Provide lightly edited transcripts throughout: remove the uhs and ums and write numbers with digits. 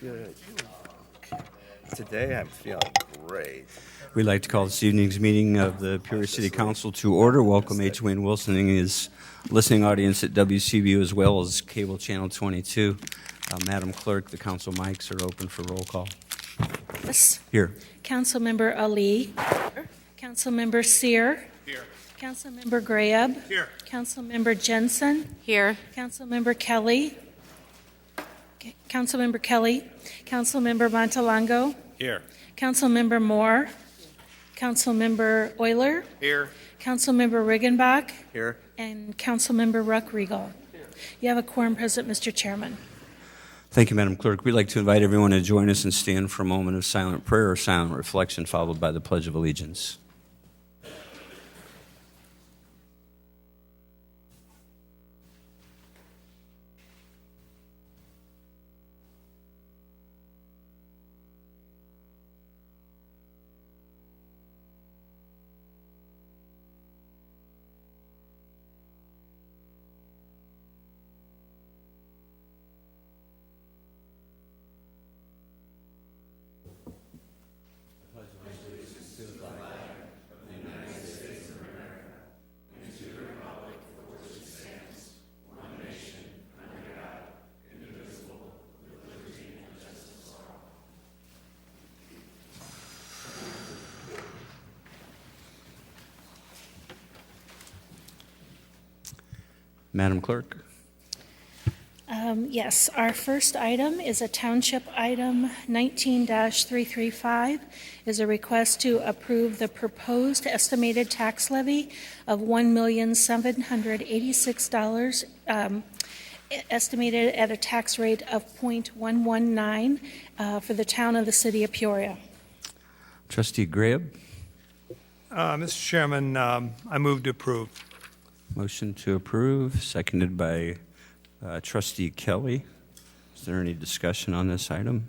Good. Okay. Today I'm feeling great. We'd like to call this evening's meeting of the Peoria City Council to order. Welcome H. Wayne Wilson and his listening audience at WCBU as well as Cable Channel 22. Madam Clerk, the council mics are open for roll call. Yes. Here. Councilmember Ali. Here. Councilmember Sear. Here. Councilmember Grayab. Here. Councilmember Jensen. Here. Councilmember Kelly. Councilmember Kelly. Councilmember Montalongo. Here. Councilmember Moore. Councilmember Euler. Here. Councilmember Riggenbach. Here. And Councilmember Ruck-Riegel. You have a quorum present, Mr. Chairman. Thank you, Madam Clerk. We'd like to invite everyone to join us and stand for a moment of silent prayer or silent reflection, followed by the Pledge of Allegiance. Madam Clerk. Yes, our first item is a township item 19-335 is a request to approve the proposed estimated tax levy of $1,786 estimated at a tax rate of 0.119 for the town of the city of Peoria. Trustee Grayab. Mr. Chairman, I move to approve. Motion to approve, seconded by Trustee Kelly. Is there any discussion on this item?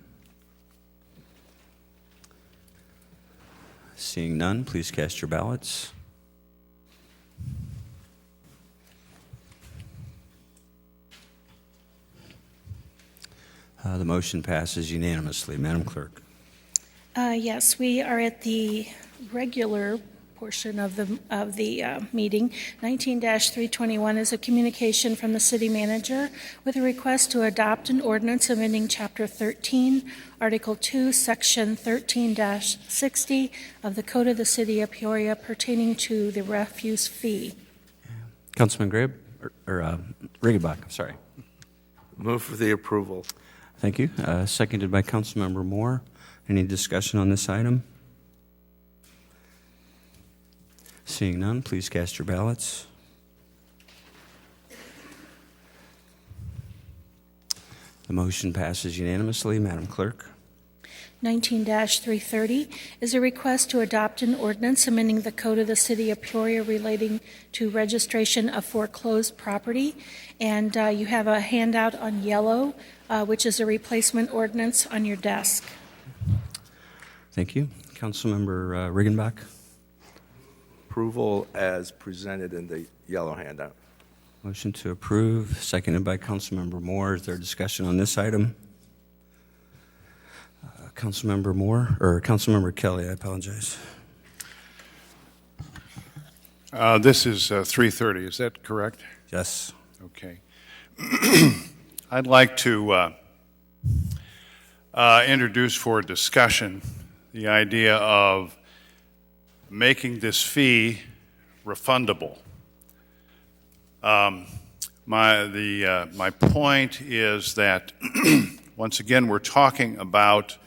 Seeing none, please cast your ballots. The motion passes unanimously. Madam Clerk. Yes, we are at the regular portion of the meeting. 19-321 is a communication from the city manager with a request to adopt an ordinance amending Chapter 13, Article 2, Section 13-60 of the Code of the City of Peoria pertaining to the refuse fee. Councilman Grayab, or Riggenbach, sorry. Move for the approval. Thank you. Seconded by Councilmember Moore. Any discussion on this item? Seeing none, please cast your ballots. The motion passes unanimously. Madam Clerk. 19-330 is a request to adopt an ordinance amending the Code of the City of Peoria relating to registration of foreclosed property. And you have a handout on yellow, which is a replacement ordinance on your desk. Thank you. Councilmember Riggenbach. Approval as presented in the yellow handout. Motion to approve, seconded by Councilmember Moore. Is there discussion on this item? Councilmember Moore, or Councilmember Kelly, I apologize. This is 3:30, is that correct? Yes. Okay. I'd like to introduce for discussion the idea of making this fee refundable. My point is that once again we're talking about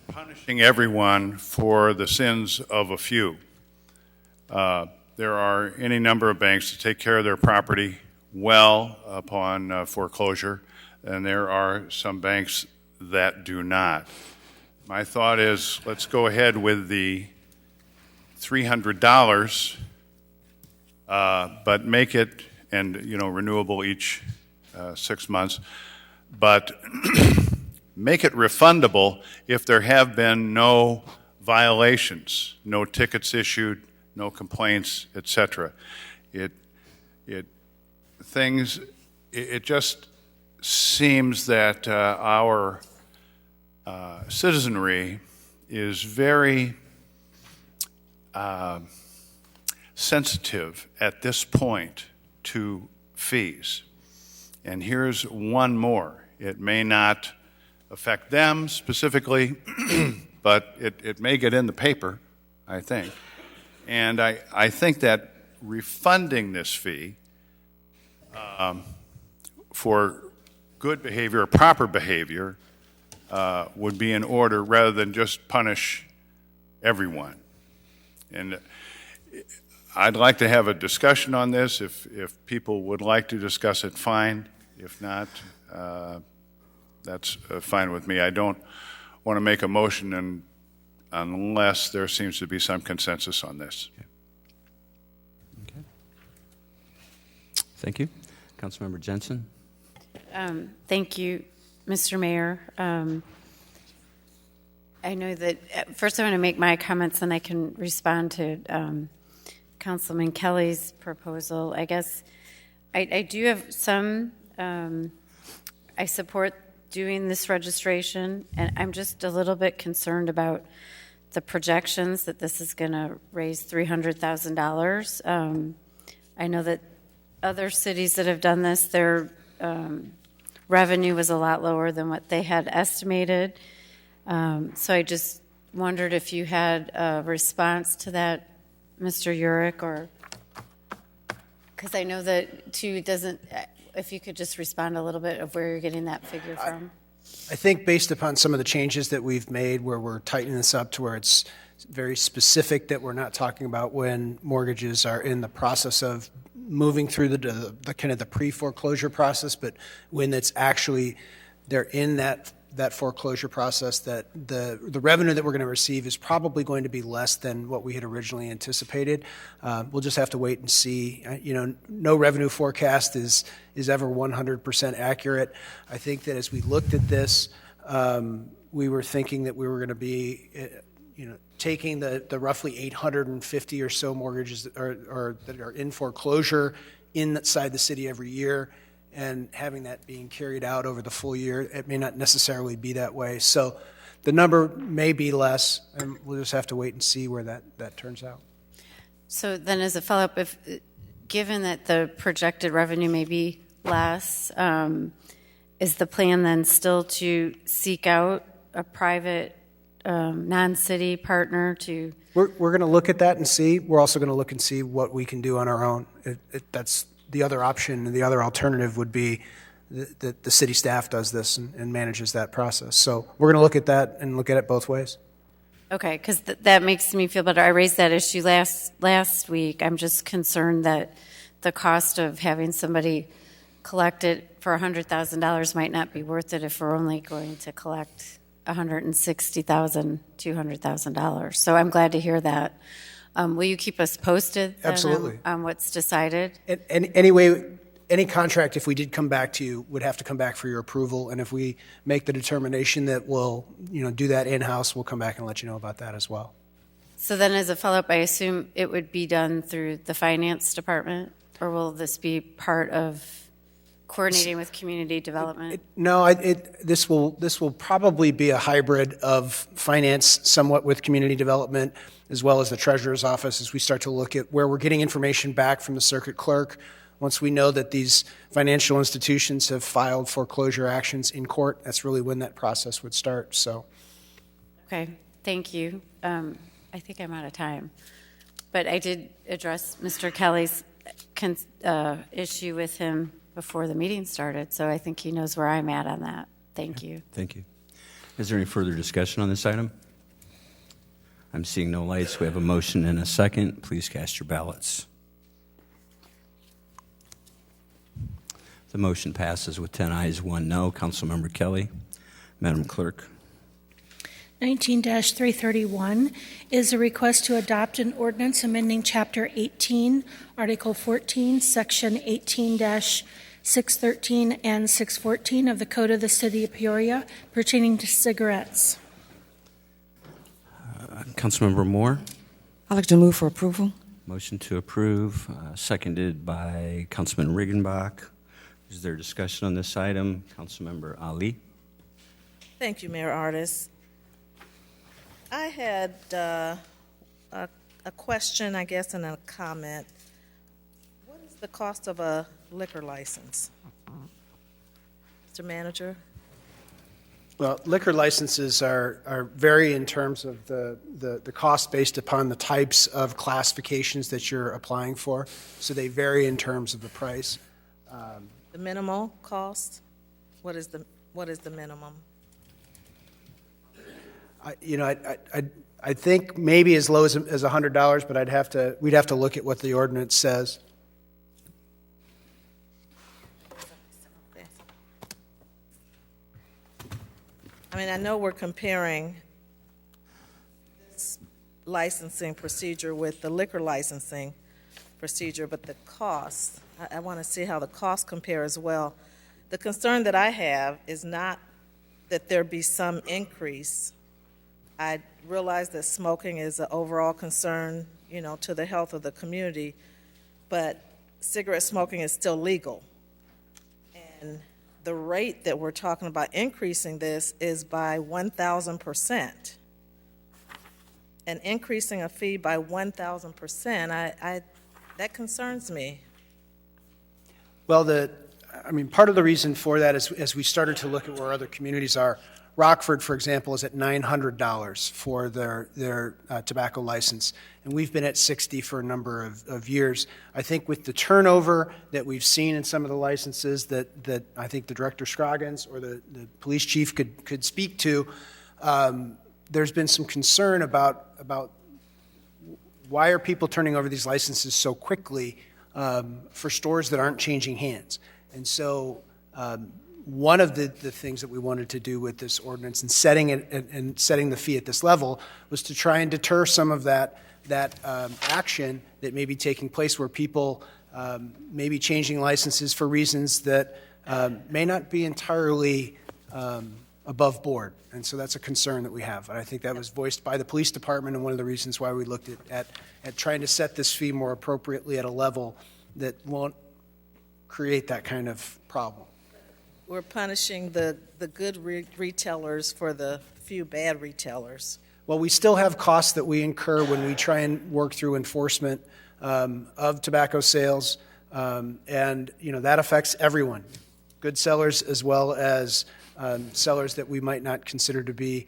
punishing everyone for the sins of a few. There are any number of banks that take care of their property well upon foreclosure, and there are some banks that do not. My thought is, let's go ahead with the $300, but make it, and renewable each 6 months, but make it refundable if there have been no violations, no tickets issued, no complaints, etc. It just seems that our citizenry is very sensitive at this point to fees. And here's one more. It may not affect them specifically, but it may get in the paper, I think. And I think that refunding this fee for good behavior or proper behavior would be in order rather than just punish everyone. And I'd like to have a discussion on this. If people would like to discuss it, fine. If not, that's fine with me. I don't want to make a motion unless there seems to be some consensus on this. Okay. Thank you. Councilmember Jensen. Thank you, Mr. Mayor. I know that first I want to make my comments, and I can respond to Councilman Kelly's proposal. I guess I do have some, I support doing this registration, and I'm just a little bit concerned about the projections that this is going to raise $300,000. I know that other cities that have done this, their revenue was a lot lower than what they had estimated. So I just wondered if you had a response to that, Mr. Urick, or because I know that too doesn't. If you could just respond a little bit of where you're getting that figure from. I think based upon some of the changes that we've made, where we're tightening this up to where it's very specific, that we're not talking about when mortgages are in the process of moving through the kind of the pre-foreclosure process, but when it's actually they're in that foreclosure process, that the revenue that we're going to receive is probably going to be less than what we had originally anticipated. We'll just have to wait and see. No revenue forecast is ever 100% accurate. I think that as we looked at this, we were thinking that we were going to be, taking the roughly 850 or so mortgages that are in foreclosure inside the city every year, and having that being carried out over the full year. It may not necessarily be that way. So the number may be less, and we'll just have to wait and see where that turns out. So then as a follow-up, given that the projected revenue may be less, is the plan then still to seek out a private non-city partner to? We're going to look at that and see. We're also going to look and see what we can do on our own. That's the other option, and the other alternative would be that the city staff does this and manages that process. So we're going to look at that and look at it both ways. Okay, because that makes me feel better. I raised that issue last week. I'm just concerned that the cost of having somebody collect it for $100,000 might not be worth it if we're only going to collect $160,000, $200,000. So I'm glad to hear that. Will you keep us posted then Absolutely. on what's decided? And anyway, any contract, if we did come back to you, would have to come back for your approval. And if we make the determination that we'll do that in-house, we'll come back and let you know about that as well. So then as a follow-up, I assume it would be done through the finance department, or will this be part of coordinating with community development? This will probably be a hybrid of finance, somewhat with community development, as well as the treasurer's office, as we start to look at where we're getting information back from the circuit clerk. Once we know that these financial institutions have filed foreclosure actions in court, that's really when that process would start. So, okay, thank you. I think I'm out of time, but I did address Mr. Kelly's issue with him before the meeting started, so I think he knows where I'm at on that. Thank you. Thank you. Is there any further discussion on this item? I'm seeing no lights. We have a motion and a second. Please cast your ballots. The motion passes with 10 ayes, 1 no. Councilmember Kelly. Madam Clerk. 19-331 is a request to adopt an ordinance amending Chapter 18, Article 14, Section 18-613 and 614 of the Code of the City of Peoria pertaining to cigarettes. Councilmember Moore. I'd like to move for approval. Motion to approve, seconded by Councilman Riggenbach. Is there discussion on this item? Councilmember Ali? Thank you, Mayor Artis. I had a question, I guess, and a comment. What is the cost of a liquor license? Mr. Manager? Well, liquor licenses are vary in terms of the cost based upon the types of classifications that you're applying for. So they vary in terms of the price. The minimal cost? What is the minimum? I think maybe as low as $100, but we'd have to look at what the ordinance says. I mean, I know we're comparing this licensing procedure with the liquor licensing procedure, but the cost, I want to see how the costs compare as well. The concern that I have is not that there be some increase. I realize that smoking is an overall concern, to the health of the community, but cigarette smoking is still legal. And the rate that we're talking about increasing this is by 1,000%. And increasing a fee by 1,000%, that concerns me. Well, part of the reason for that is as we started to look at where other communities are. Rockford, for example, is at $900 for their tobacco license, and we've been at $60 for a number of years. I think with the turnover that we've seen in some of the licenses that I think the Director Scroggins or the police chief could speak to, there's been some concern about why are people turning over these licenses so quickly for stores that aren't changing hands. And so one of the things that we wanted to do with this ordinance and setting the fee at this level was to try and deter some of that action that may be taking place where people may be changing licenses for reasons that may not be entirely above board. And so that's a concern that we have. And I think that was voiced by the police department and one of the reasons why we looked at trying to set this fee more appropriately at a level that won't create that kind of problem. We're punishing the good retailers for the few bad retailers. Well, we still have costs that we incur when we try and work through enforcement of tobacco sales, and that affects everyone, good sellers as well as sellers that we might not consider to be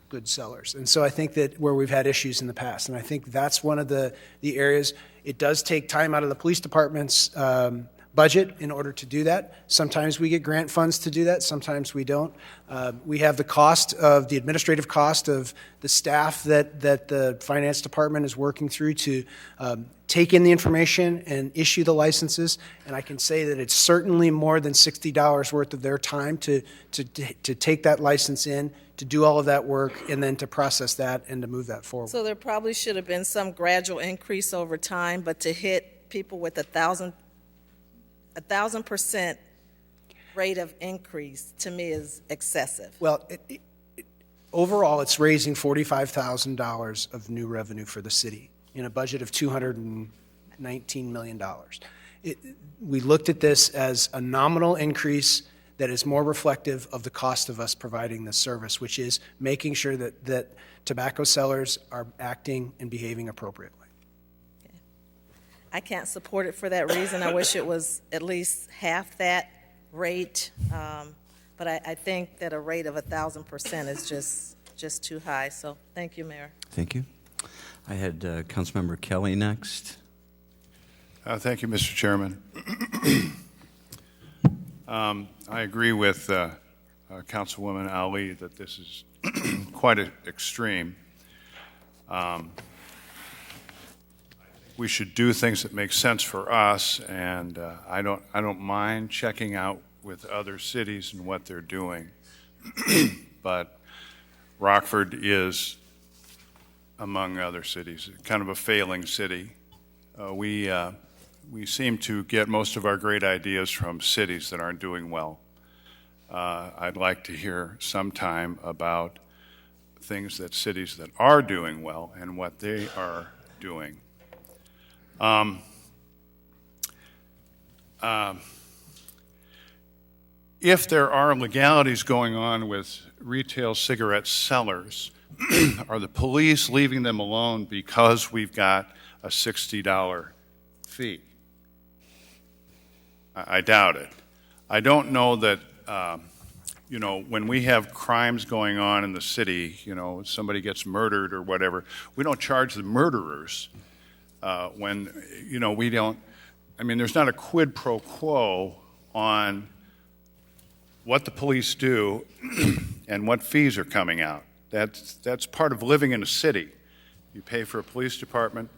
good sellers. And so I think that where we've had issues in the past, and I think that's one of the areas. It does take time out of the police department's budget in order to do that. Sometimes we get grant funds to do that. Sometimes we don't. We have the administrative cost of the staff that the finance department is working through to take in the information and issue the licenses. And I can say that it's certainly more than $60 worth of their time to take that license in, to do all of that work, and then to process that and to move that forward. So there probably should have been some gradual increase over time, but to hit people with 1,000% rate of increase, to me, is excessive. Well, overall, it's raising $45,000 of new revenue for the city in a budget of $219 million. We looked at this as a nominal increase that is more reflective of the cost of us providing this service, which is making sure that tobacco sellers are acting and behaving appropriately. I can't support it for that reason. I wish it was at least half that rate, but I think that a rate of 1,000% is just too high. So thank you, Mayor. Thank you. I had Councilmember Kelly next. Thank you, Mr. Chairman. I agree with Councilwoman Ali that this is quite extreme. We should do things that make sense for us, and I don't mind checking out with other cities and what they're doing. But Rockford is, among other cities, kind of a failing city. We seem to get most of our great ideas from cities that aren't doing well. I'd like to hear sometime about cities that are doing well and what they are doing. if there are legalities going on with retail cigarette sellers, are the police leaving them alone because we've got a $60 fee? I doubt it. I don't know that, when we have crimes going on in the city, somebody gets murdered or whatever, we don't charge the murderers when, we don't, there's not a quid pro quo on what the police do and what fees are coming out. That's part of living in a city. You pay for a police department,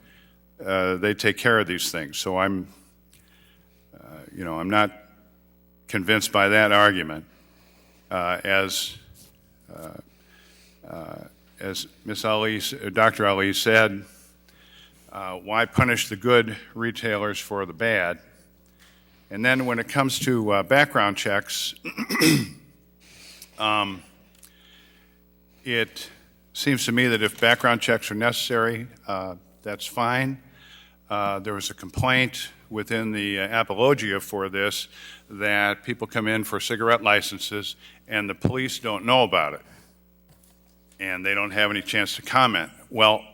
they take care of these things. So I'm not convinced by that argument. As Ms. Ali, Dr. Ali said, why punish the good retailers for the bad? And then when it comes to background checks, it seems to me that if background checks are necessary, that's fine. There was a complaint within the apologia for this that people come in for cigarette licenses and the police don't know about it and they don't have any chance to comment. Well,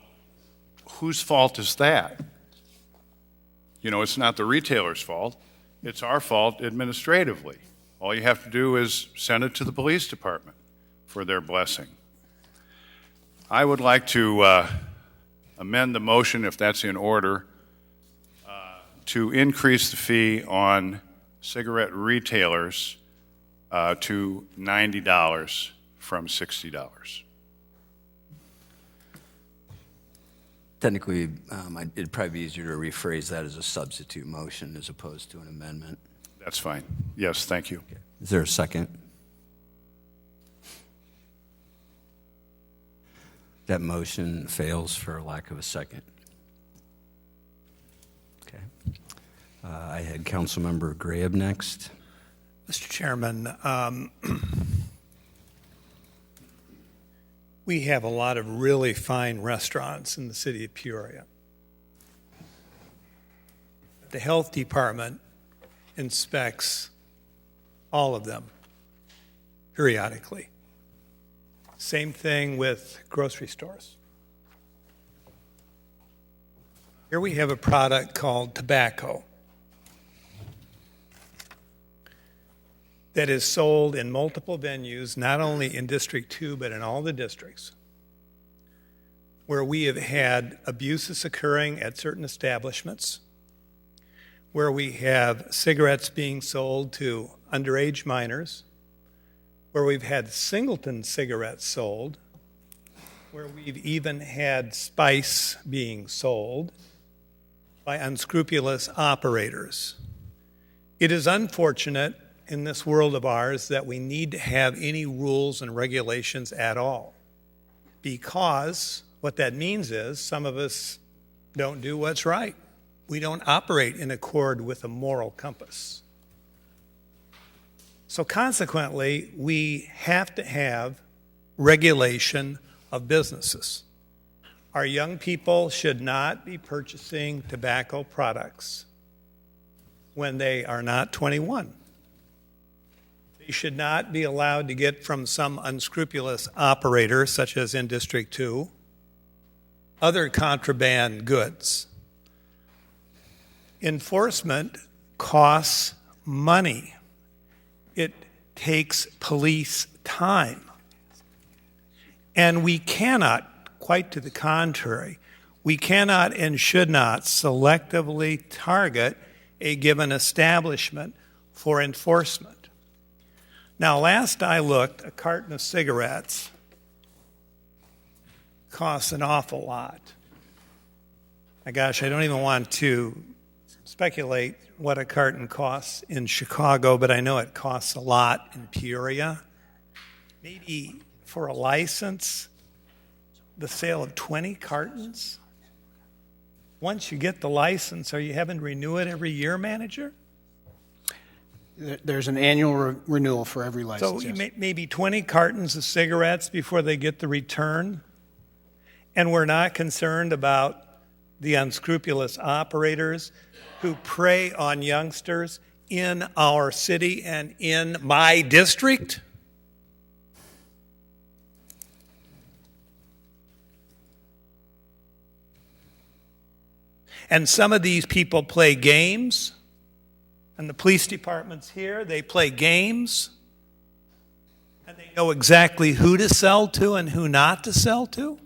whose fault is that? It's not the retailer's fault. It's our fault administratively. All you have to do is send it to the police department for their blessing. I would like to amend the motion, if that's in order, to increase the fee on cigarette retailers to $90 from $60. Technically, it'd probably be easier to rephrase that as a substitute motion as opposed to an amendment. That's fine. Yes, thank you. Is there a second? That motion fails for lack of a second. Okay. I had Councilmember Gray up next. Mr. Chairman, we have a lot of really fine restaurants in the city of Peoria. The health department inspects all of them periodically. Same thing with grocery stores. Here we have a product called tobacco that is sold in multiple venues, not only in District 2, but in all the districts, where we have had abuses occurring at certain establishments, where we have cigarettes being sold to underage minors, where we've had singleton cigarettes sold, where we've even had spice being sold by unscrupulous operators. It is unfortunate in this world of ours that we need to have any rules and regulations at all, because what that means is some of us don't do what's right. We don't operate in accord with a moral compass. So consequently, we have to have regulation of businesses. Our young people should not be purchasing tobacco products when they are not 21. They should not be allowed to get from some unscrupulous operator, such as in District 2, other contraband goods. Enforcement costs money. It takes police time. And we cannot, quite to the contrary, we cannot and should not selectively target a given establishment for enforcement. Now, last I looked, a carton of cigarettes costs an awful lot. My gosh, I don't even want to speculate what a carton costs in Chicago, but I know it costs a lot in Peoria. Maybe for a license, the sale of 20 cartons? Once you get the license, are you having to renew it every year, manager? There's an annual renewal for every license. So yes. maybe 20 cartons of cigarettes before they get the return? And we're not concerned about the unscrupulous operators who prey on youngsters in our city and in my district? And some of these people play games, and the police department's here, they play games, and they know exactly who to sell to and who not to sell to.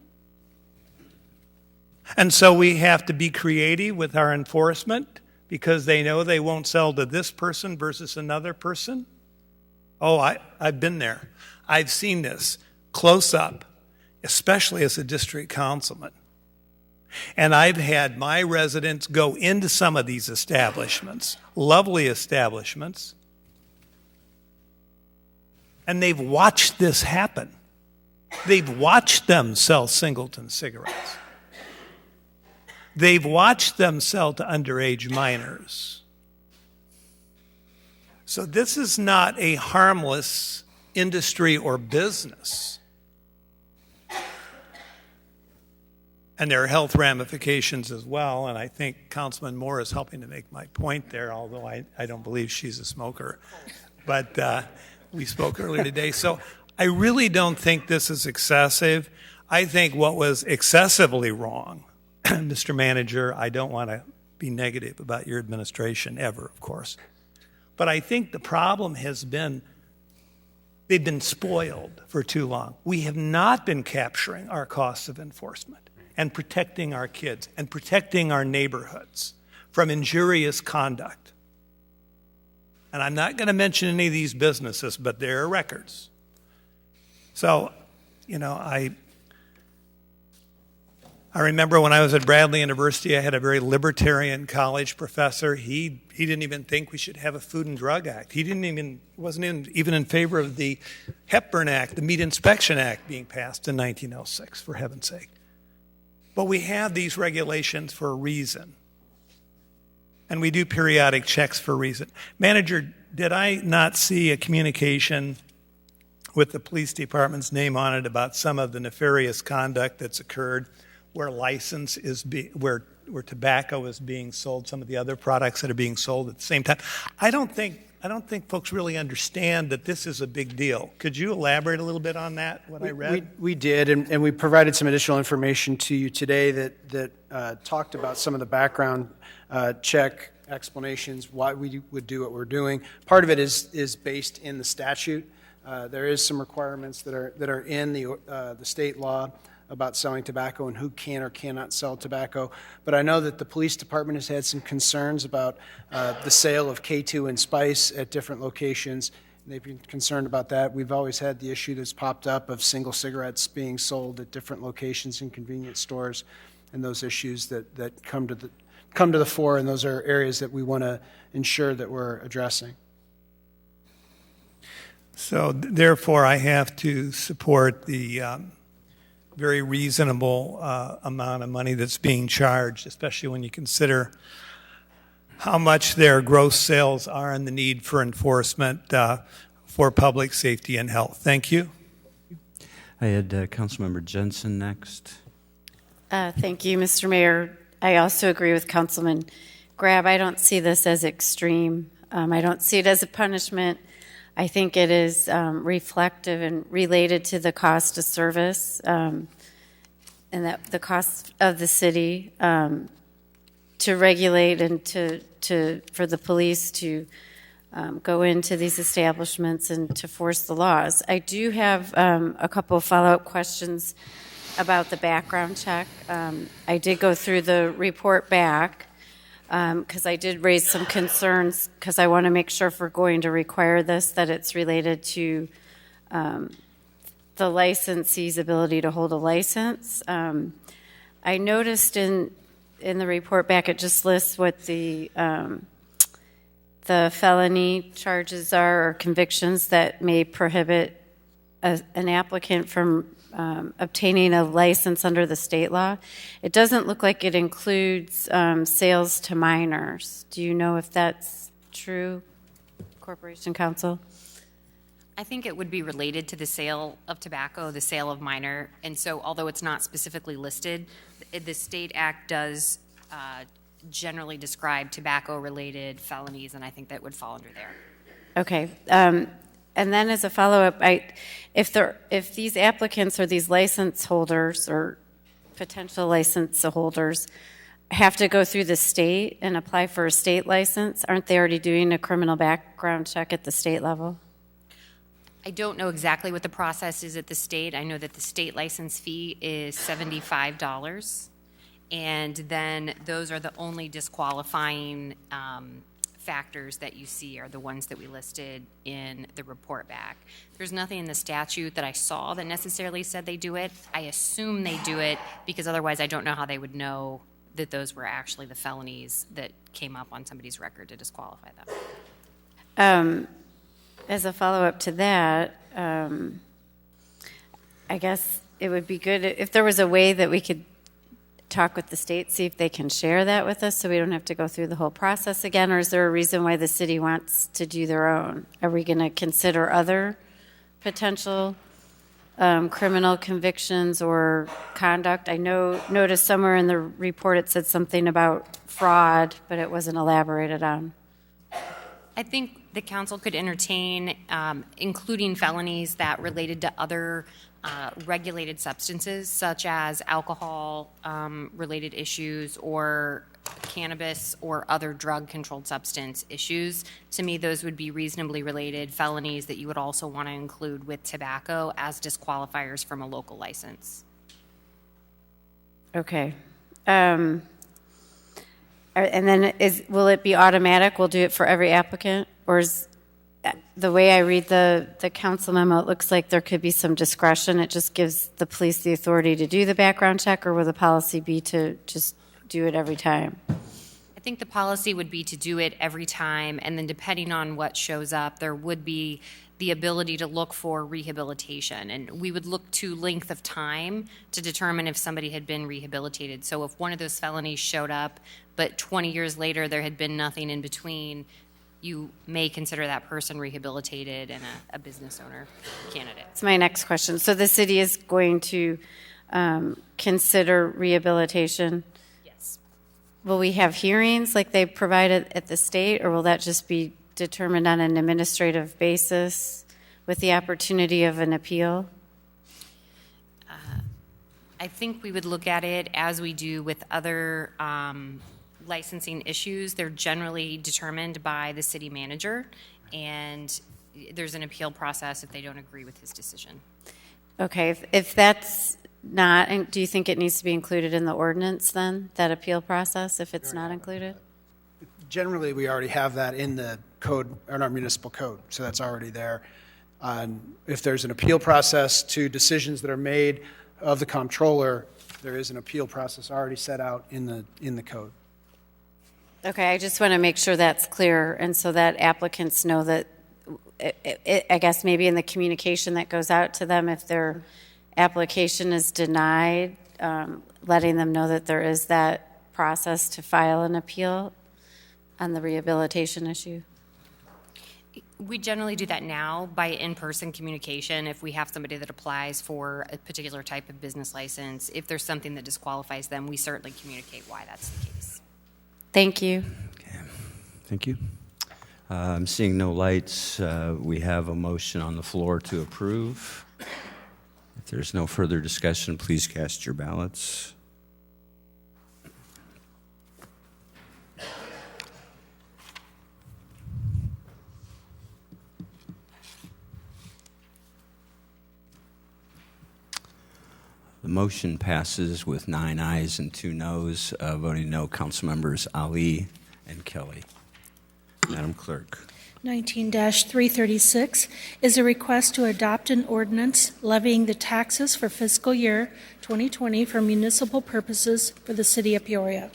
And so we have to be creative with our enforcement because they know they won't sell to this person versus another person. Oh, I've been there. I've seen this close up, especially as a district councilman. And I've had my residents go into some of these establishments, lovely establishments, and they've watched this happen. They've watched them sell Singleton cigarettes. They've watched them sell to underage minors. So this is not a harmless industry or business. And there are health ramifications as well, and I think Councilman Moore is helping to make my point there, although I don't believe she's a smoker. But we spoke earlier today. So I really don't think this is excessive. I think what was excessively wrong, Mr. Manager, I don't want to be negative about your administration ever, of course. But I think the problem has been they've been spoiled for too long. We have not been capturing our costs of enforcement and protecting our kids and protecting our neighborhoods from injurious conduct. And I'm not going to mention any of these businesses, but there are records. So, you know, I remember when I was at Bradley University, I had a very libertarian college professor. He didn't even think we should have a Food and Drug Act. He wasn't even in favor of the Hepburn Act, the Meat Inspection Act being passed in 1906, for heaven's sake. But we have these regulations for a reason. And we do periodic checks for a reason. Manager, did I not see a communication with the police department's name on it about some of the nefarious conduct that's occurred where where tobacco is being sold, some of the other products that are being sold at the same time? I don't think folks really understand that this is a big deal. Could you elaborate a little bit on that, what I read? We did, and we provided some additional information to you today that talked about some of the background check explanations, why we would do what we're doing. Part of it is based in the statute. There is some requirements that are in the state law about selling tobacco and who can or cannot sell tobacco. But I know that the police department has had some concerns about the sale of K2 and Spice at different locations. They've been concerned about that. We've always had the issue that's popped up of single cigarettes being sold at different locations in convenience stores, and those issues that come to the fore, and those are areas that we want to ensure that we're addressing. So therefore, I have to support the very reasonable amount of money that's being charged, especially when you consider how much their gross sales are and the need for enforcement for public safety and health. Thank you. I had Councilmember Jensen next. Thank you, Mr. Mayor. I also agree with Councilman Grab. I don't see this as extreme. I don't see it as a punishment. I think it is reflective and related to the cost of service and that the cost of the city to regulate and for the police to go into these establishments and to force the laws. I do have a couple of follow-up questions about the background check. I did go through the report back because I did raise some concerns because I want to make sure if we're going to require this that it's related to the licensee's ability to hold a license. I noticed in the report back it just lists what the felony charges are or convictions that may prohibit an applicant from obtaining a license under the state law. It doesn't look like it includes sales to minors. Do you know if that's true, Corporation Counsel? I think it would be related to the sale of tobacco, the sale of minor, and so although it's not specifically listed, the state act does generally describe tobacco-related felonies, and I think that would fall under there. Okay. And then as a follow-up, if these applicants or these license holders or potential license holders have to go through the state and apply for a state license, aren't they already doing a criminal background check at the state level? I don't know exactly what the process is at the state. I know that the state license fee is $75, and then those are the only disqualifying factors that you see are the ones that we listed in the report back. There's nothing in the statute that I saw that necessarily said they do it. I assume they do it because otherwise I don't know how they would know that those were actually the felonies that came up on somebody's record to disqualify them. As a follow-up to that, I guess it would be good if there was a way that we could talk with the state, see if they can share that with us so we don't have to go through the whole process again, or is there a reason why the city wants to do their own? Are we going to consider other potential criminal convictions or conduct? I noticed somewhere in the report it said something about fraud, but it wasn't elaborated on. I think the council could entertain including felonies that related to other regulated substances, such as alcohol-related issues or cannabis or other drug-controlled substance issues. To me, those would be reasonably related felonies that you would also want to include with tobacco as disqualifiers from a local license. Okay. And then will it be automatic? We'll do it for every applicant? Or is the way I read the council memo, it looks like there could be some discretion. It just gives the police the authority to do the background check, or will the policy be to just do it every time? I think the policy would be to do it every time, and then depending on what shows up, there would be the ability to look for rehabilitation. And we would look to length of time to determine if somebody had been rehabilitated. So if one of those felonies showed up, but 20 years later there had been nothing in between, you may consider that person rehabilitated and a business owner candidate. That's my next question. So the city is going to consider rehabilitation? Yes. Will we have hearings like they provided at the state, or will that just be determined on an administrative basis with the opportunity of an appeal? I think we would look at it as we do with other licensing issues. They're generally determined by the city manager, and there's an appeal process if they don't agree with his decision. Okay, if that's not, and do you think it needs to be included in the ordinance then, that appeal process, if it's not included? Generally, we already have that in the code, in our municipal code, so that's already there. If there's an appeal process to decisions that are made of the comptroller, there is an appeal process already set out in the code. Okay, I just want to make sure that's clear, and so that applicants know that, I guess maybe in the communication that goes out to them, if their application is denied, letting them know that there is that process to file an appeal on the rehabilitation issue. We generally do that now by in-person communication. If we have somebody that applies for a particular type of business license, if there's something that disqualifies them, we certainly communicate why that's the case. Thank you. Okay. Thank you. I'm seeing no lights. We have a motion on the floor to approve. If there's no further discussion, please cast your ballots. The motion passes with 9 ayes and 2 noes. Voting no, council members Ali and Kelly. Madam Clerk. 19-336 is a request to adopt an ordinance levying the taxes for fiscal year 2020 for municipal purposes for the city of Peoria.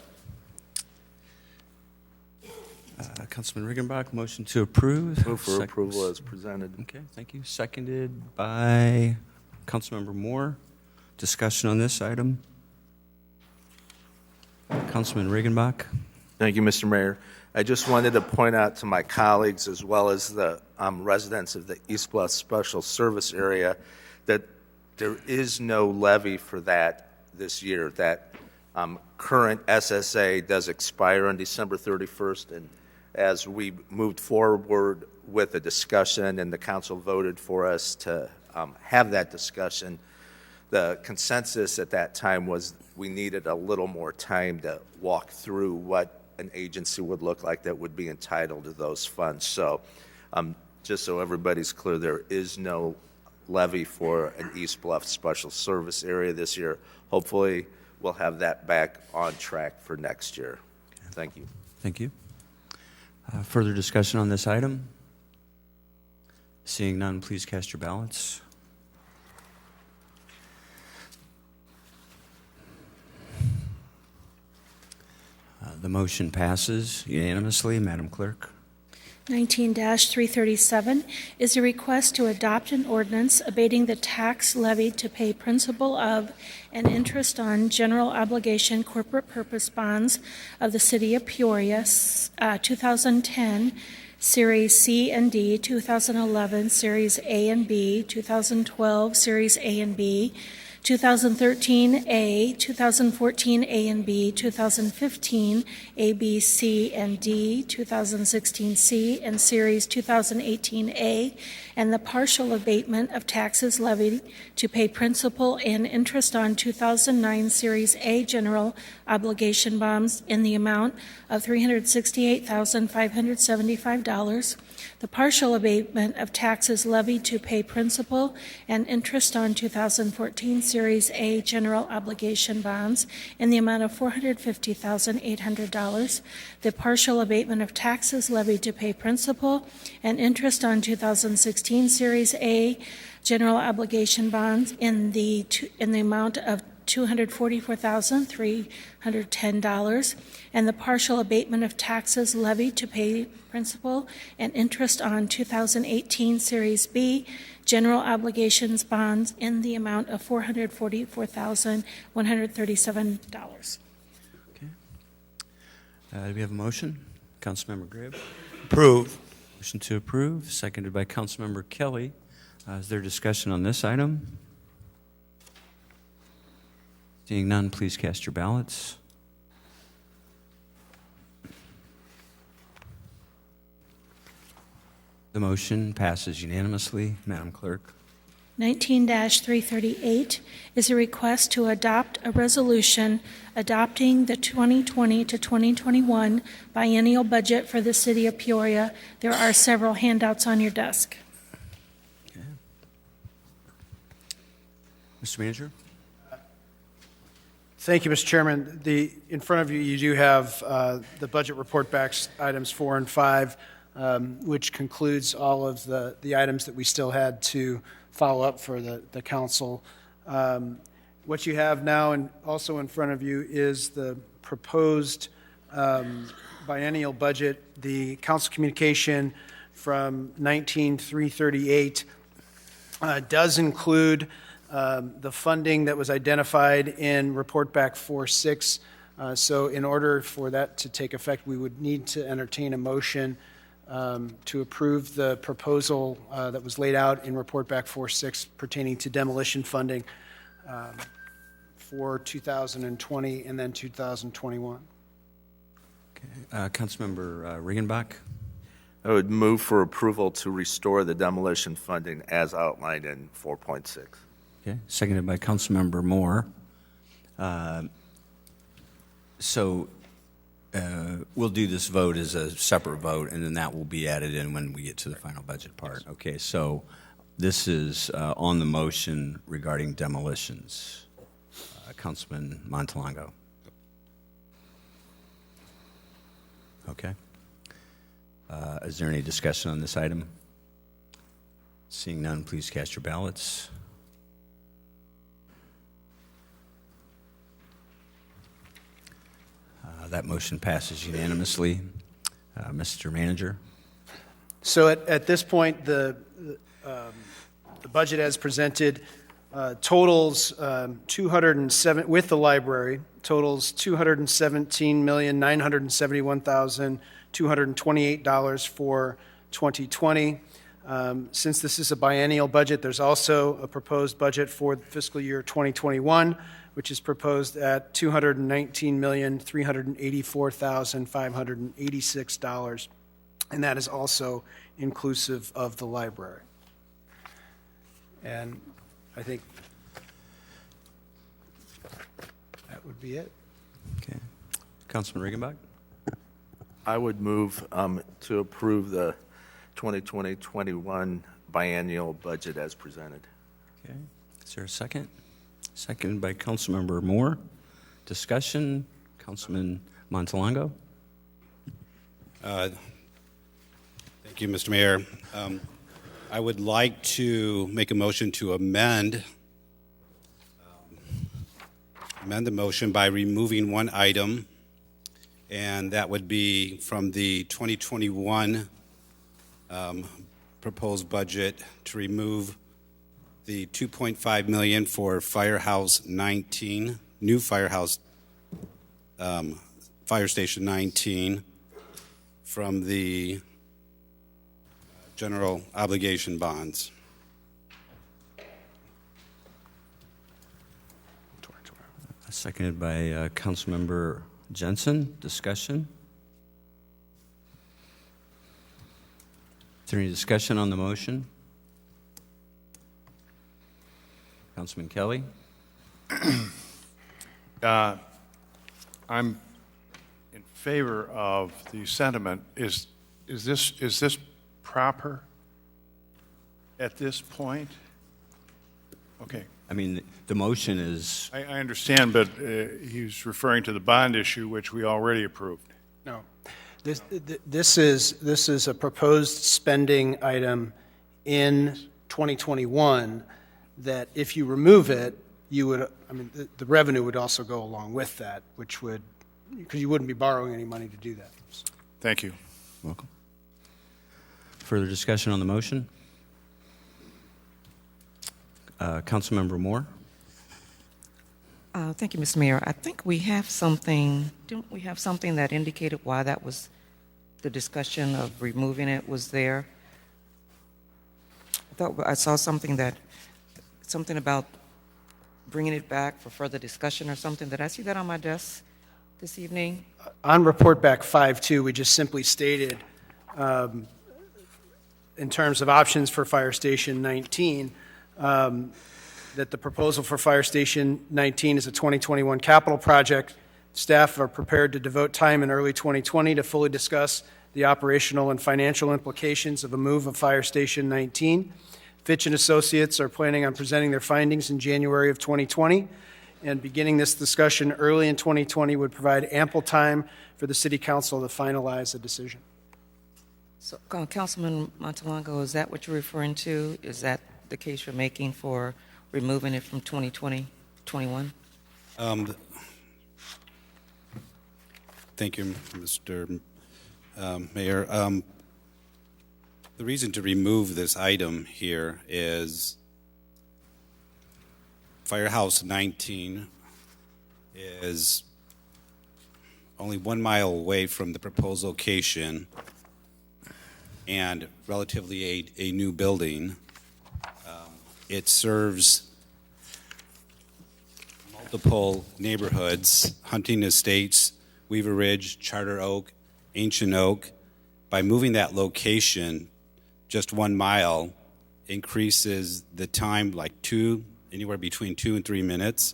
Councilman Riggenbach, motion to approve. Move for approval as presented. Okay, thank you. Seconded by Councilmember Moore. Discussion on this item. Councilman Riggenbach. Thank you, Mr. Mayor. I just wanted to point out to my colleagues as well as the residents of the East-West Special Service Area that there is no levy for that this year. That current SSA does expire on December 31st, and as we moved forward with the discussion and the council voted for us to have that discussion, the consensus at that time was we needed a little more time to walk through what an agency would look like that would be entitled to those funds. So just so everybody's clear, there is no levy for an East Bluff Special Service Area this year. Hopefully, we'll have that back on track for next year. Thank you. Thank you. Further discussion on this item? Seeing none, please cast your ballots. The motion passes unanimously. Madam Clerk. 19-337 is a request to adopt an ordinance abating the tax levied to pay principal of and interest on general obligation corporate purpose bonds of the City of Peoria, 2010, Series C and D, 2011, Series A and B, 2012, Series A and B, 2013 A, 2014 A and B, 2015 A, B, C, and D, 2016 C, and Series 2018 A, and the partial abatement of taxes levied to pay principal and interest on 2009 Series A general obligation bonds in the amount of $368,575. The partial abatement of taxes levied to pay principal and interest on 2014 Series A general obligation bonds in the amount of $450,800. The partial abatement of taxes levied to pay principal and interest on 2016 Series A general obligation bonds in the amount of $244,310, and the partial abatement of taxes levied to pay principal and interest on 2018 Series B general obligations bonds in the amount of $444,137. Okay. Do we have a motion? Councilmember Graves. Approve. Motion to approve, seconded by Councilmember Kelly. Is there discussion on this item? Seeing none, please cast your ballots. The motion passes unanimously. Madam Clerk. 19-338 is a request to adopt a resolution adopting the 2020 to 2021 biennial budget for the City of Peoria. There are several handouts on your desk. Okay. Mr. Manager? Thank you, Mr. Chairman. In front of you, you do have the budget report backs, items 4 and 5, which concludes all of the items that we still had to follow up for the council. What you have now and also in front of you is the proposed biennial budget. The council communication from 19-338 does include the funding that was identified in report back 4-6. So in order for that to take effect, we would need to entertain a motion to approve the proposal that was laid out in report back 4-6 pertaining to demolition funding for 2020 and then 2021. Okay. Councilmember Regenbach. I would move for approval to restore the demolition funding as outlined in 4.6. Okay, seconded by Councilmember Moore. We'll do this vote as a separate vote, and then that will be added in when we get to the final budget part. Okay, so this is on the motion regarding demolitions. Councilman Montalongo. Okay. Is there any discussion on this item? Seeing none, please cast your ballots. That motion passes unanimously. Mr. Manager. So at this point, the budget as presented totals 207 with the library totals $217,971,228 for 2020. Since this is a biennial budget, there's also a proposed budget for fiscal year 2021, which is proposed at $219,384,586, and that is also inclusive of the library. And I think that would be it. Okay. Councilman Regenbach? I would move to approve the 2020-21 biennial budget as presented. Okay. Is there a second? Seconded by Councilmember Moore. Discussion, Councilman Montalongo? Thank you, Mr. Mayor. I would like to make a motion to amend the motion by removing one item, and that would be from the 2021 proposed budget to remove the $2.5 million for Firehouse 19, new Firehouse, Fire Station 19, from the general obligation bonds. Seconded by Councilmember Jensen. Discussion? Is there any discussion on the motion? Councilman Kelly? I'm in favor of the sentiment. Is this proper at this point? Okay. I mean, the motion is, I understand, but he's referring to the bond issue, which we already approved. No. This is a proposed spending item in 2021 that if you remove it, you would, I mean, the revenue would also go along with that, which would, because you wouldn't be borrowing any money to do that. Thank you. welcome. Further discussion on the motion? Councilmember Moore? Thank you, Mr. Mayor. I think we have something, don't we have something that indicated why that was, the discussion of removing it was there? I thought I saw something about bringing it back for further discussion or something. Did I see that on my desk this evening? On report back 5.2, we just simply stated, in terms of options for Fire Station 19, that the proposal for Fire Station 19 is a 2021 capital project. Staff are prepared to devote time in early 2020 to fully discuss the operational and financial implications of a move of Fire Station 19. Fitch and Associates are planning on presenting their findings in January of 2020, and beginning this discussion early in 2020 would provide ample time for the City Council to finalize a decision. So, Councilman Montalongo, is that what you're referring to? Is that the case you're making for removing it from 2020, 21? Thank you, Mr. Mayor. The reason to remove this item here is Firehouse 19 is only 1 mile away from the proposed location and relatively a new building. It serves multiple neighborhoods, Hunting Estates, Weaver Ridge, Charter Oak, Ancient Oak. By moving that location just 1 mile increases the time like anywhere between 2 and 3 minutes.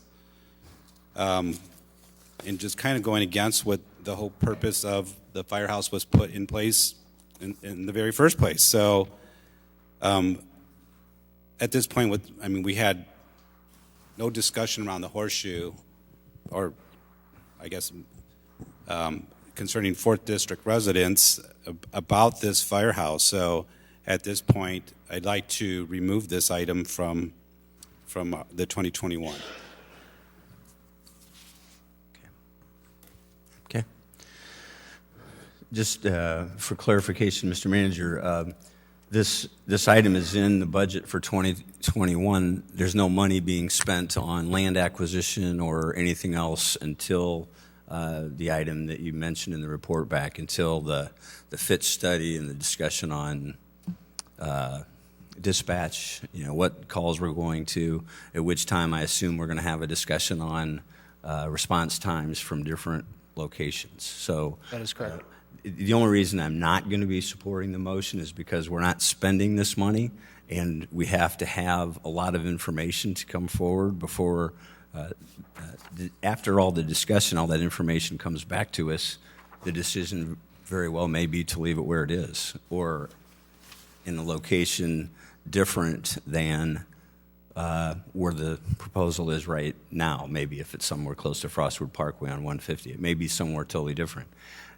And just kind of going against what the whole purpose of the firehouse was put in place in the very first place. So at this point, we had no discussion around the horseshoe, or I guess concerning 4th District residents about this firehouse. So at this point, I'd like to remove this item from the 2021. okay. Just for clarification, Mr. Manager, this item is in the budget for 2021. There's no money being spent on land acquisition or anything else until the item that you mentioned in the report back, until the fit study and the discussion on dispatch, what calls we're going to, at which time I assume we're going to have a discussion on response times from different locations. So That is correct. the only reason I'm not going to be supporting the motion is because we're not spending this money, and we have to have a lot of information to come forward before, after all the discussion, all that information comes back to us, the decision very well may be to leave it where it is, or in a location different than where the proposal is right now. Maybe if it's somewhere close to Frostwood Parkway on 150, it may be somewhere totally different.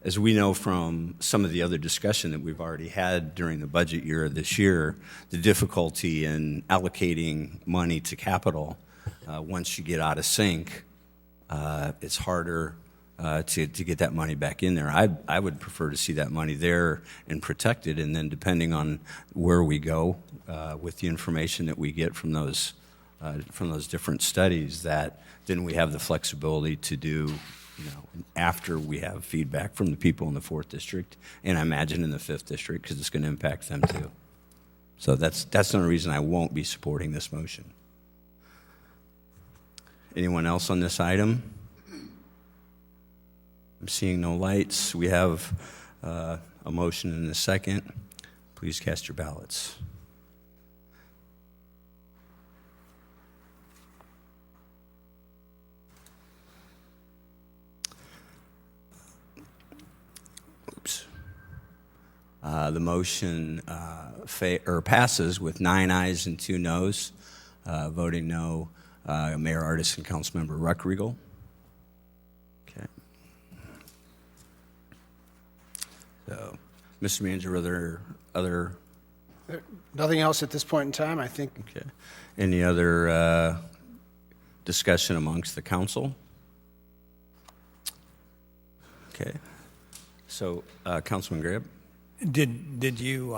As we know from some of the other discussion that we've already had during the budget year this year, the difficulty in allocating money to capital, once you get out of sync, it's harder to get that money back in there. I would prefer to see that money there and protected, and then depending on where we go with the information that we get from those different studies, that then we have the flexibility to do, after we have feedback from the people in the 4th District, and I imagine in the 5th District, because it's going to impact them too. So that's the only reason I won't be supporting this motion. Anyone else on this item? I'm seeing no lights. We have a motion and a second. Please cast your ballots. Oops. The motion passes with 9 ayes and 2 noes. Voting no, Mayor Ardis and Councilmember Ruckriegel. Okay. So, Mr. Manager, are there other? Nothing else at this point in time, I think. Okay. Any other discussion amongst the council? Okay. So, Councilman Grab? Did you,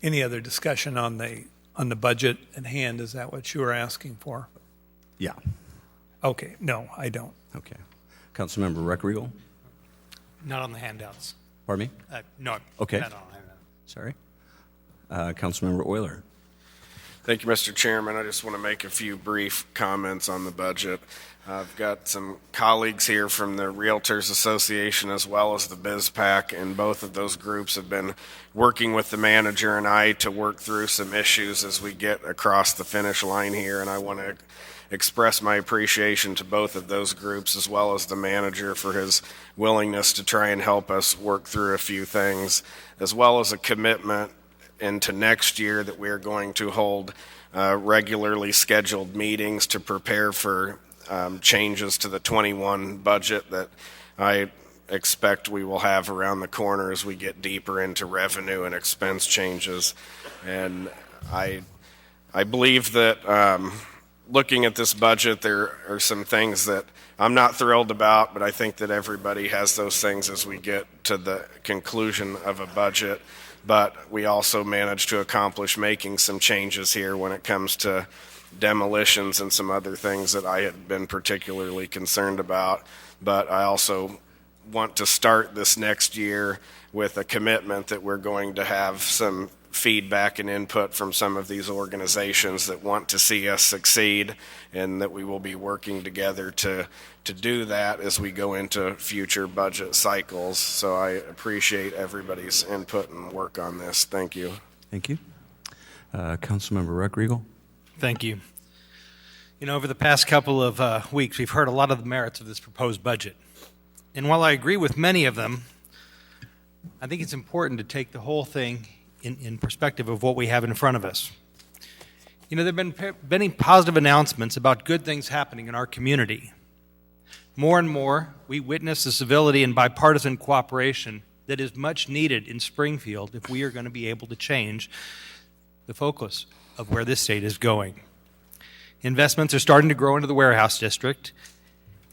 any other discussion on the budget at hand? Is that what you were asking for? Yeah. Okay, no, I don't. Okay. Councilmember Ruckriegel? Not on the handouts. Pardon me? No. Okay. Not on the handouts. Sorry. Councilmember Euler? Thank you, Mr. Chairman. I just want to make a few brief comments on the budget. I've got some colleagues here from the Realtors Association as well as the BizPAC, and both of those groups have been working with the manager and I to work through some issues as we get across the finish line here, and I want to express my appreciation to both of those groups as well as the manager for his willingness to try and help us work through a few things, as well as a commitment into next year that we are going to hold regularly scheduled meetings to prepare for changes to the 21 budget that I expect we will have around the corner as we get deeper into revenue and expense changes. And I believe that looking at this budget, there are some things that I'm not thrilled about, but I think that everybody has those things as we get to the conclusion of a budget. But we also managed to accomplish making some changes here when it comes to demolitions and some other things that I had been particularly concerned about. But I also want to start this next year with a commitment that we're going to have some feedback and input from some of these organizations that want to see us succeed, and that we will be working together to do that as we go into future budget cycles. So I appreciate everybody's input and work on this. Thank you. Thank you. Councilmember Ruckriegel? Thank you. Over the past couple of weeks, we've heard a lot of the merits of this proposed budget. And while I agree with many of them, I think it's important to take the whole thing in perspective of what we have in front of us. There have been many positive announcements about good things happening in our community. More and more, we witness the civility and bipartisan cooperation that is much needed in Springfield if we are going to be able to change the focus of where this state is going. Investments are starting to grow into the warehouse district,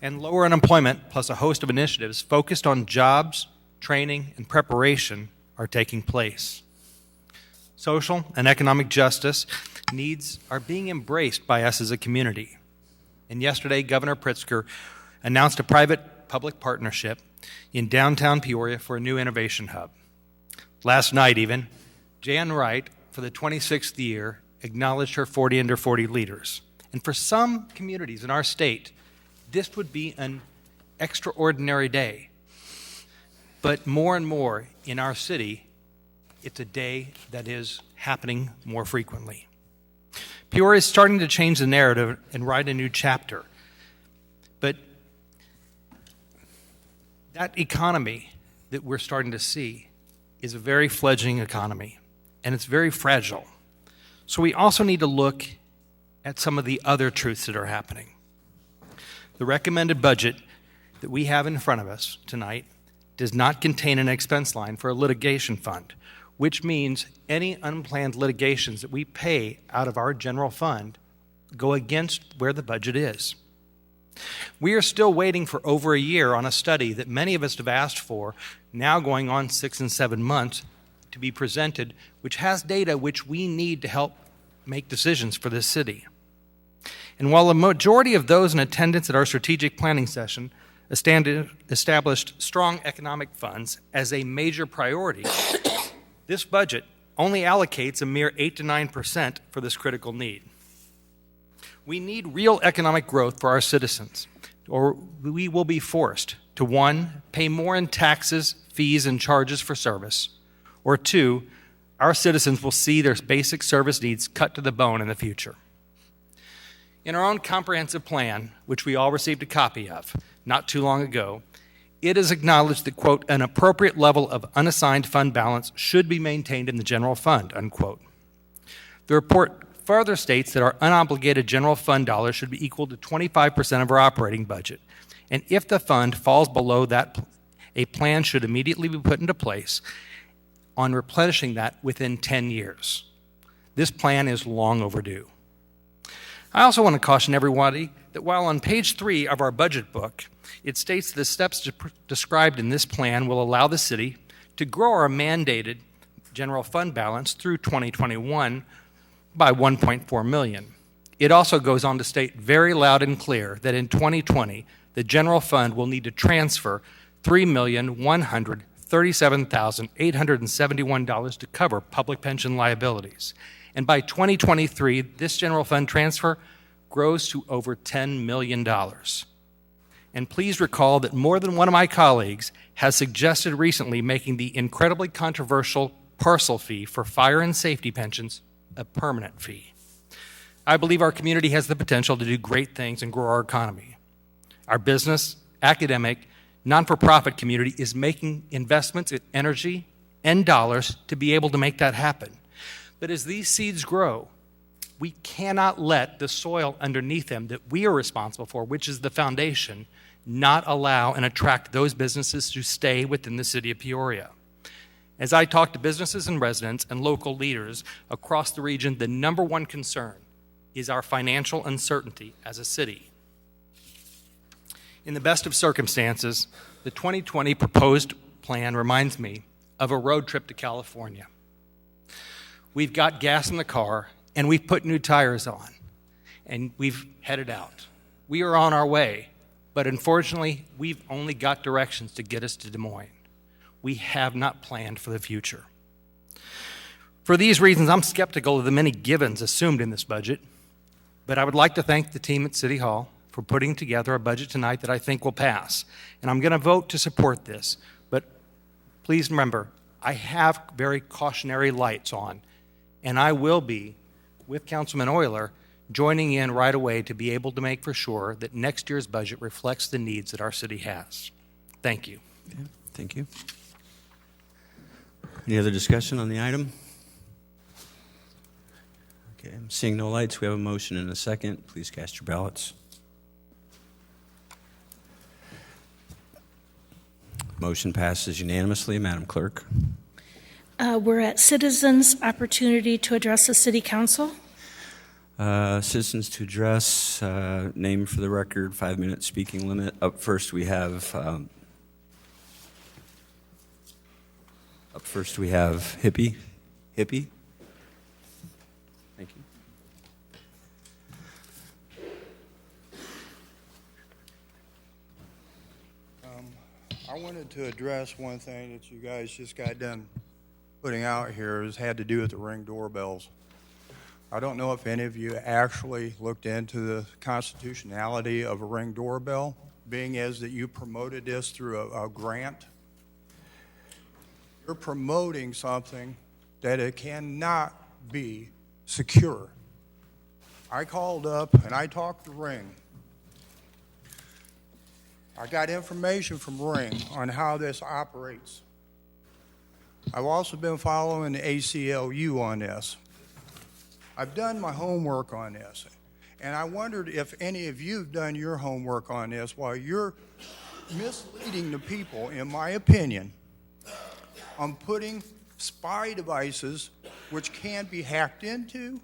and lower unemployment plus a host of initiatives focused on jobs, training, and preparation are taking place. Social and economic justice needs are being embraced by us as a community. And yesterday, Governor Pritzker announced a private-public partnership in downtown Peoria for a new innovation hub. Last night, even, Jan Wright, for the 26th year, acknowledged her 40 under 40 leaders. And for some communities in our state, this would be an extraordinary day. But more and more in our city, it's a day that is happening more frequently. Peoria is starting to change the narrative and write a new chapter. But that economy that we're starting to see is a very fledgling economy, and it's very fragile. So we also need to look at some of the other truths that are happening. The recommended budget that we have in front of us tonight does not contain an expense line for a litigation fund, which means any unplanned litigations that we pay out of our general fund go against where the budget is. We are still waiting for over a year on a study that many of us have asked for, now going on 6 and 7 months, to be presented, which has data which we need to help make decisions for this city. And while a majority of those in attendance at our strategic planning session established strong economic funds as a major priority, this budget only allocates a mere 8 to 9% for this critical need. We need real economic growth for our citizens, or we will be forced to, 1, pay more in taxes, fees, and charges for service, or 2, our citizens will see their basic service needs cut to the bone in the future. In our own comprehensive plan, which we all received a copy of not too long ago, it is acknowledged that, quote, an appropriate level of unassigned fund balance should be maintained in the general fund, unquote. The report further states that our unobligated general fund dollars should be equal to 25% of our operating budget. And if the fund falls below that, a plan should immediately be put into place on replenishing that within 10 years. This plan is long overdue. I also want to caution everybody that while on page 3 of our budget book, it states the steps described in this plan will allow the city to grow our mandated general fund balance through 2021 by $1.4 million. It also goes on to state very loud and clear that in 2020, the general fund will need to transfer $3,137,871 to cover public pension liabilities. And by 2023, this general fund transfer grows to over $10 million. And please recall that more than one of my colleagues has suggested recently making the incredibly controversial parcel fee for fire and safety pensions a permanent fee. I believe our community has the potential to do great things and grow our economy. Our business, academic, non-for-profit community is making investments in energy and dollars to be able to make that happen. But as these seeds grow, we cannot let the soil underneath them that we are responsible for, which is the foundation, not allow and attract those businesses to stay within the city of Peoria. As I talk to businesses and residents and local leaders across the region, the number one concern is our financial uncertainty as a city. In the best of circumstances, the 2020 proposed plan reminds me of a road trip to California. We've got gas in the car, and we've put new tires on, and we've headed out. We are on our way, but unfortunately, we've only got directions to get us to Des Moines. We have not planned for the future. For these reasons, I'm skeptical of the many givens assumed in this budget, but I would like to thank the team at City Hall for putting together a budget tonight that I think will pass. And I'm going to vote to support this, but please remember, I have very cautionary lights on, and I will be, with Councilman Euler, joining in right away to be able to make for sure that next year's budget reflects the needs that our city has. Thank you. Okay, thank you. Any other discussion on the item? Okay, seeing no lights, we have a motion and a second. Please cast your ballots. Motion passes unanimously. Madam Clerk. We're at citizens' opportunity to address the city council. Citizens to address, name for the record, 5-minute speaking limit. Up first we have Hippie. Hippie? Thank you. I wanted to address one thing that you guys just got done putting out here has had to do with the Ring doorbells. I don't know if any of you actually looked into the constitutionality of a Ring doorbell, being as that you promoted this through a grant. You're promoting something that it cannot be secure. I called up and I talked to Ring. I got information from Ring on how this operates. I've also been following the ACLU on this. I've done my homework on this, and I wondered if any of you have done your homework on this while you're misleading the people, in my opinion, on putting spy devices which can be hacked into,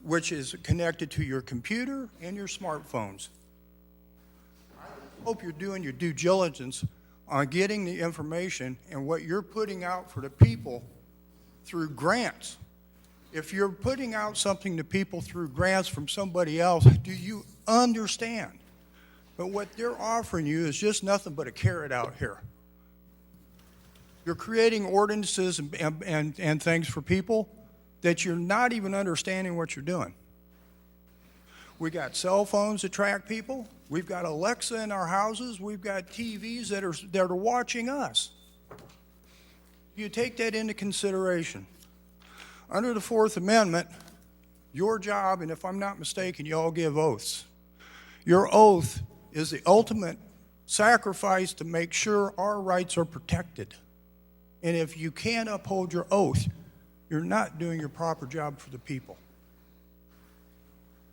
which is connected to your computer and your smartphones. I hope you're doing your due diligence on getting the information and what you're putting out for the people through grants. If you're putting out something to people through grants from somebody else, do you understand? But what they're offering you is just nothing but a carrot out here. You're creating ordinances and things for people that you're not even understanding what you're doing. We got cell phones that track people. We've got Alexa in our houses. We've got TVs that are watching us. You take that into consideration. Under the Fourth Amendment, your job, and if I'm not mistaken, you all give oaths. Your oath is the ultimate sacrifice to make sure our rights are protected. And if you can't uphold your oath, you're not doing your proper job for the people.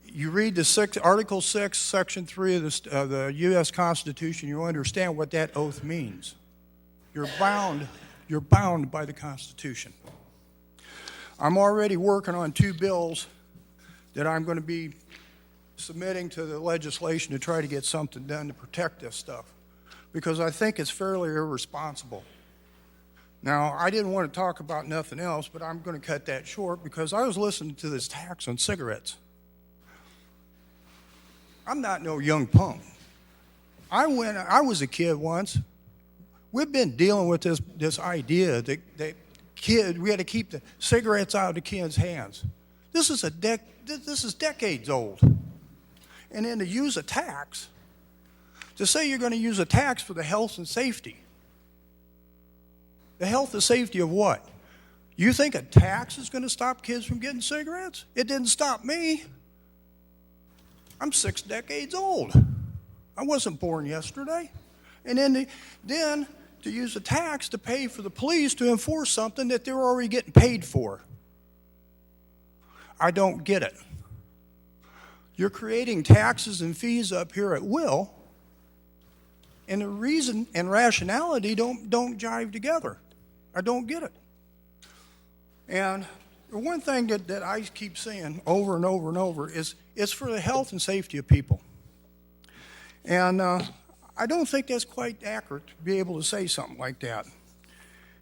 You read Article 6, Section 3 of the U.S. Constitution, you understand what that oath means. You're bound by the Constitution. I'm already working on 2 bills that I'm going to be submitting to the legislation to try to get something done to protect this stuff, because I think it's fairly irresponsible. Now, I didn't want to talk about nothing else, but I'm going to cut that short because I was listening to this tax on cigarettes. I'm not no young punk. I was a kid once. We've been dealing with this idea that we had to keep the cigarettes out of the kids' hands. This is decades old. And then to use a tax, to say you're going to use a tax for the health and safety. The health and safety of what? You think a tax is going to stop kids from getting cigarettes? It didn't stop me. I'm 6 decades old. I wasn't born yesterday. And then to use a tax to pay for the police to enforce something that they're already getting paid for. I don't get it. You're creating taxes and fees up here at will, and the reason and rationality don't jive together. I don't get it. And the one thing that I keep saying over and over and over is it's for the health and safety of people. And I don't think that's quite accurate to be able to say something like that.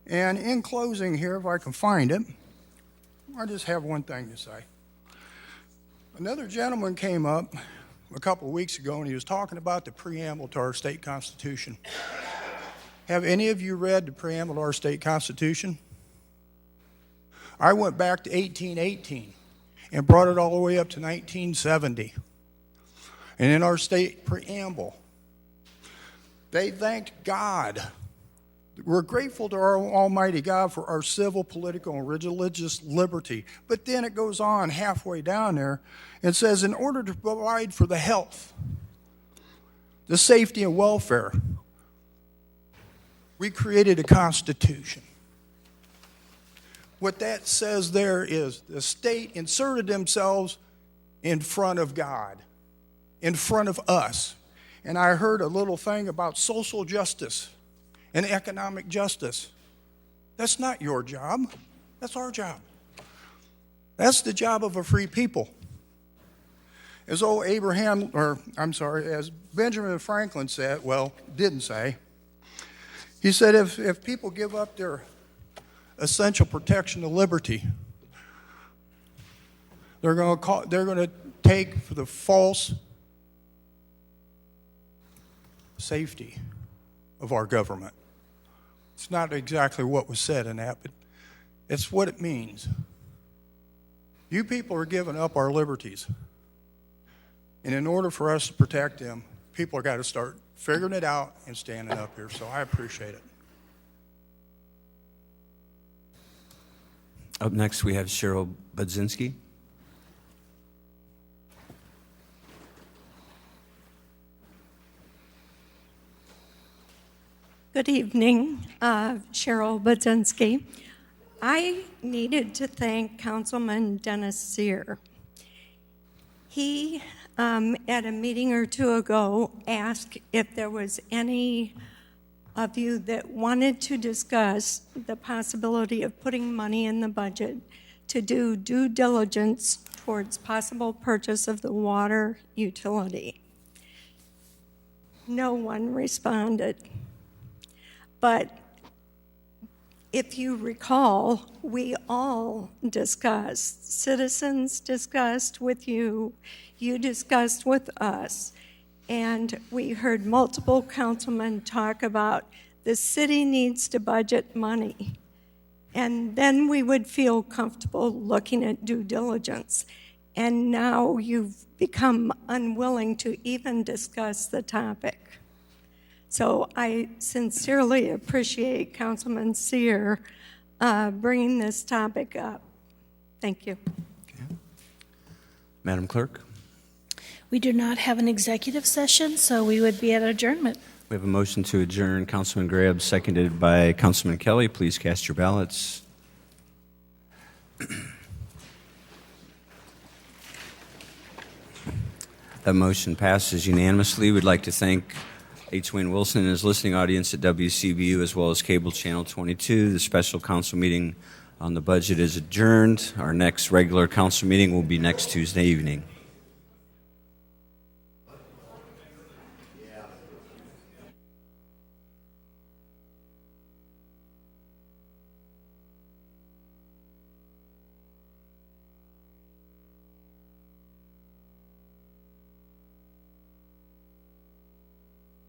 And in closing here, if I can find it, I just have one thing to say. Another gentleman came up a couple of weeks ago and he was talking about the preamble to our state constitution. Have any of you read the preamble to our state constitution? I went back to 1818 and brought it all the way up to 1970. And in our state preamble, they thanked God. We're grateful to our Almighty God for our civil, political, and religious liberty. But then it goes on halfway down there and says, in order to provide for the health, the safety, and welfare, we created a constitution. What that says there is the state inserted themselves in front of God, in front of us. And I heard a little thing about social justice and economic justice. That's not your job. That's our job. That's the job of a free people. As as Benjamin Franklin said, didn't say, he said if people give up their essential protection of liberty, they're going to take for the false safety of our government. It's not exactly what was said in that, but It's what it means. You people are giving up our liberties. And in order for us to protect them, people have got to start figuring it out and standing up here. So I appreciate it. Up next, we have Cheryl Budzinski. Good evening, Cheryl Budzinski. I needed to thank Councilman Dennis Sear. He, at a meeting or two ago, asked if there was any of you that wanted to discuss the possibility of putting money in the budget to do due diligence towards possible purchase of the water utility. No one responded. But if you recall, we all discussed, citizens discussed with you, you discussed with us, and we heard multiple councilmen talk about the city needs to budget money. And then we would feel comfortable looking at due diligence. And now you've become unwilling to even discuss the topic. So I sincerely appreciate Councilman Sear bringing this topic up. Thank you. Okay. Madam Clerk? We do not have an executive session, so we would be at adjournment. We have a motion to adjourn. Councilman Grab, seconded by Councilman Kelly. Please cast your ballots. That motion passes unanimously. We'd like to thank H. Wayne Wilson and his listening audience at WCBU as well as Cable Channel 22. The special council meeting on the budget is adjourned. Our next regular council meeting will be next Tuesday evening.